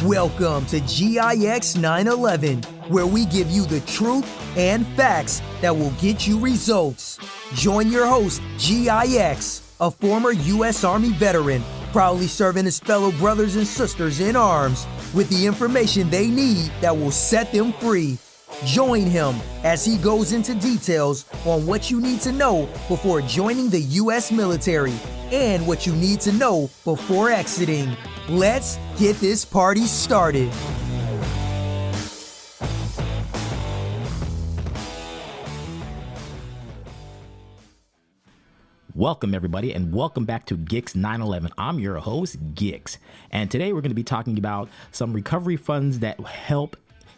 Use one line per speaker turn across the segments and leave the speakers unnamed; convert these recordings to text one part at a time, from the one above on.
Welcome to GIX 911, where we give you the truth and facts that will get you results. Join your host, GIX, a former U.S. Army veteran, proudly serving his fellow brothers and sisters in arms with the information they need that will set them free. Join him as he goes into details on what you need to know before joining the U.S. military and what you need to know before exiting. Let's get this party started.
Welcome everybody, and welcome back to GIX 911. I'm your host, GIX, and today we're going to be talking about some recovery funds that help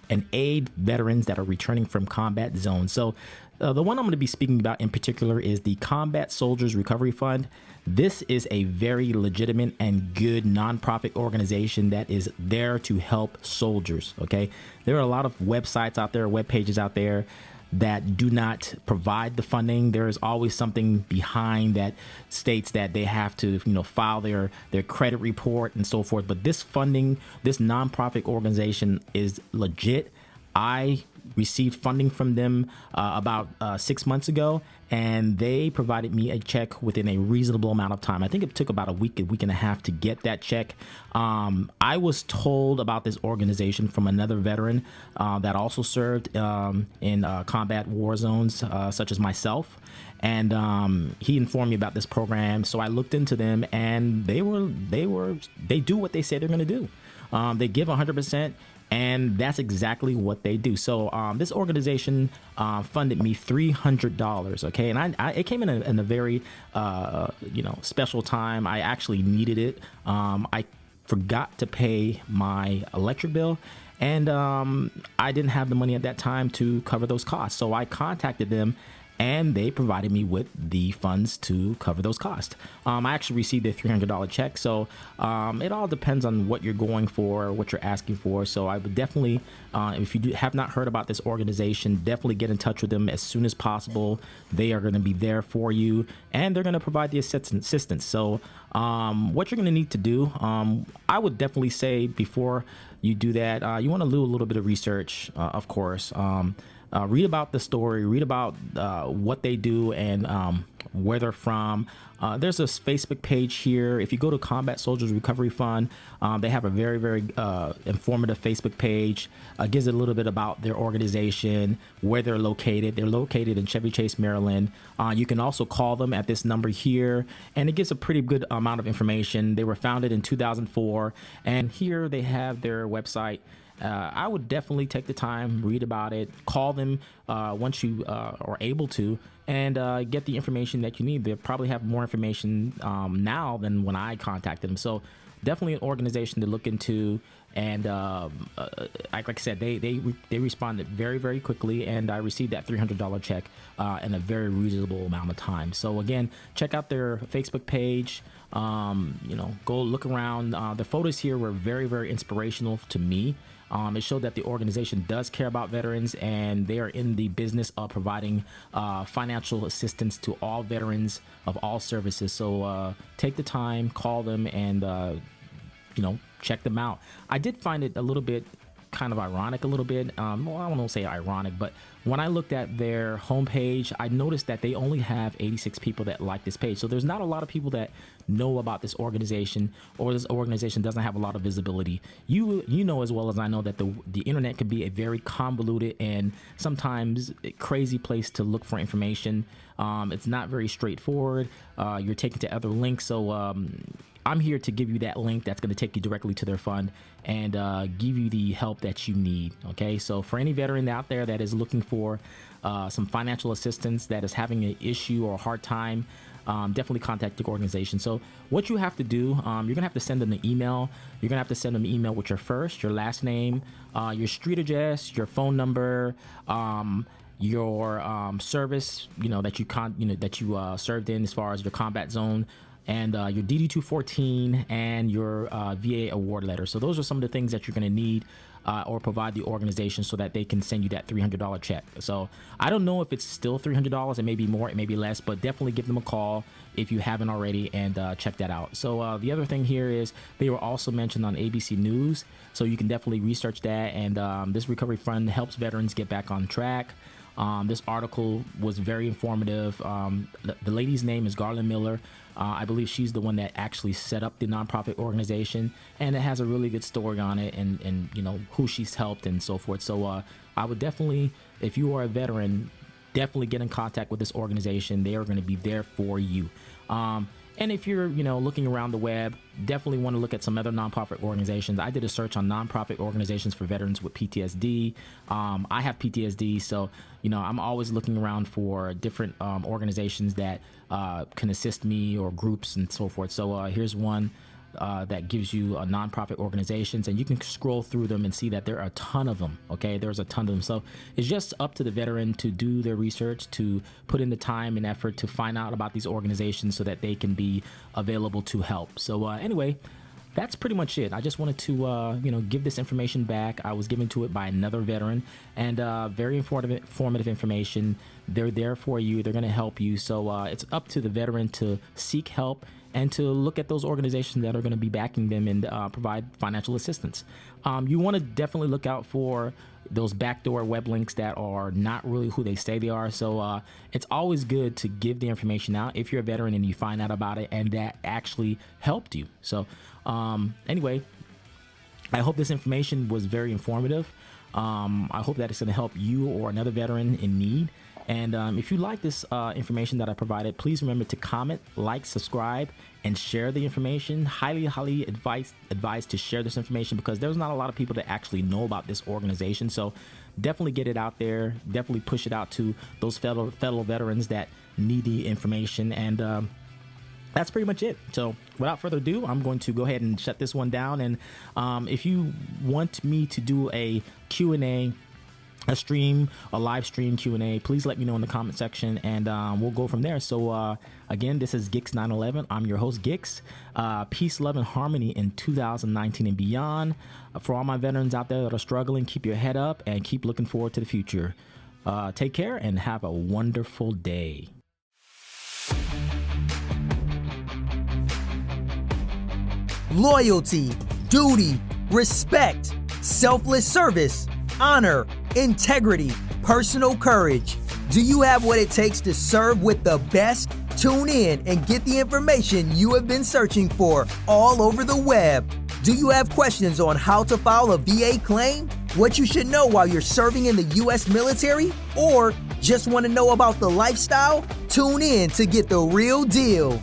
and aid veterans that are returning from combat zones. So the one I'm going to be speaking about in particular is the Combat Soldiers Recovery Fund. This is a very legitimate and good nonprofit organization that is there to help soldiers. Okay, there are a lot of websites out there, web pages out there that do not provide the funding. There is always something behind that states that they have to, file their credit report and so forth. But this funding, this nonprofit organization is legit. I received funding from them about 6 months ago, and they provided me a check within a reasonable amount of time. I think it took about a week and a half to get that check. I was told about this organization from another veteran that also served in combat war zones, such as myself. And he informed me about this program. So I looked into them, and they do what they say they're going to do. They give 100%. And that's exactly what they do. So this organization funded me $300. Okay, and it came in a very special time. I actually needed it. I forgot to pay my electric bill, and I didn't have the money at that time to cover those costs. So I contacted them, and they provided me with the funds to cover those costs. I actually received a $300 check. So it all depends on what you're going for, what you're asking for. So I would definitely, if you have not heard about this organization, definitely get in touch with them as soon as possible. They are going to be there for you, and they're going to provide the assistance. So what you're going to need to do, I would definitely say before you do that, you want to do a little bit of research, of course. Read about the story, read about what they do and where they're from. There's a Facebook page here. If you go to Combat Soldiers Recovery Fund, they have a very, very informative Facebook page. Gives a little bit about their organization, where they're located. They're located in Chevy Chase, Maryland. You can also call them at this number here, and it gives a pretty good amount of information. They were founded in 2004, and here they have their website. I would definitely take the time, read about it, call them once you are able to, and get the information that you need. They probably have more information now than when I contacted them. So definitely an organization to look into. And like I said, they responded very, very quickly, and I received that $300 check in a very reasonable amount of time. So again, check out their Facebook page. Go look around. The photos here were very, very inspirational to me. It showed that the organization does care about veterans, and they are in the business of providing financial assistance to all veterans of all services. So take the time, call them, and check them out. I did find it a little bit kind of ironic, well, I don't want to say ironic, but when I looked at their homepage, I noticed that they only have 86 people that like this page. So there's not a lot of people that know about this organization, or this organization doesn't have a lot of visibility. You know as well as I know that the internet can be a very convoluted and sometimes a crazy place to look for information. It's not very straightforward. You're taken to other links. So I'm here to give you that link that's going to take you directly to their fund and give you the help that you need. Okay, so for any veteran out there that is looking for some financial assistance, that is having an issue or a hard time, definitely contact the organization. So what you have to do, you're going to have to send them an email. You're going to have to send them an email with your first, your last name, your street address, your phone number, your service, that you served in as far as your combat zone, and your DD-214 and your VA award letter. So those are some of the things that you're going to need or provide the organization so that they can send you that $300 check. So I don't know if it's still $300. It may be more, it may be less, but definitely give them a call if you haven't already and check that out. So the other thing here is they were also mentioned on ABC News, so you can definitely research that. And this recovery fund helps veterans get back on track. This article was very informative. The lady's name is Garland Miller. I believe she's the one that actually set up the nonprofit organization, and it has a really good story on it, and you know who she's helped and so forth. So I would definitely, if you are a veteran, definitely get in contact with this organization. They are going to be there for you. And if you're, looking around the web, definitely want to look at some other nonprofit organizations. I did a search on nonprofit organizations for veterans with PTSD. I have PTSD, so, I'm always looking around for different organizations that can assist me, or groups and so forth. So here's one that gives you nonprofit organizations, and you can scroll through them and see that there are a ton of them. Okay, there's a ton of them. So it's just up to the veteran to do their research, to put in the time and effort to find out about these organizations so that they can be available to help. So anyway, that's pretty much it. I just wanted to give this information back. I was given to it by another veteran, and very informative information. They're there for you. They're going to help you. So it's up to the veteran to seek help and to look at those organizations that are going to be backing them and provide financial assistance. You want to definitely look out for those backdoor web links that are not really who they say they are. So it's always good to give the information out if you're a veteran and you find out about it and that actually helped you. So anyway, I hope this information was very informative. I hope that it's going to help you or another veteran in need. And if you like this information that I provided, please remember to comment, like, subscribe, and share the information. Highly advise to share this information, because there's not a lot of people that actually know about this organization. So definitely get it out there. Definitely push it out to those fellow veterans that need the information. And that's pretty much it. So without further ado, I'm going to go ahead and shut this one down. And if you want me to do a Q&A, a live stream Q&A, please let me know in the comment section, and we'll go from there. So again, this is Gix 911. I'm your host, Gix. Peace, love, and harmony in 2019 and beyond. For all my veterans out there that are struggling, keep your head up and keep looking forward to the future. Take care and have a wonderful day.
Loyalty, duty, respect, selfless service, honor, integrity, personal courage. Do you have what it takes to serve with the best? Tune in and get the information you have been searching for all over the web. Do you have questions on how to file a VA claim? What you should know while you're serving in the U.S. military? Or just want to know about the lifestyle? Tune in to get the real deal.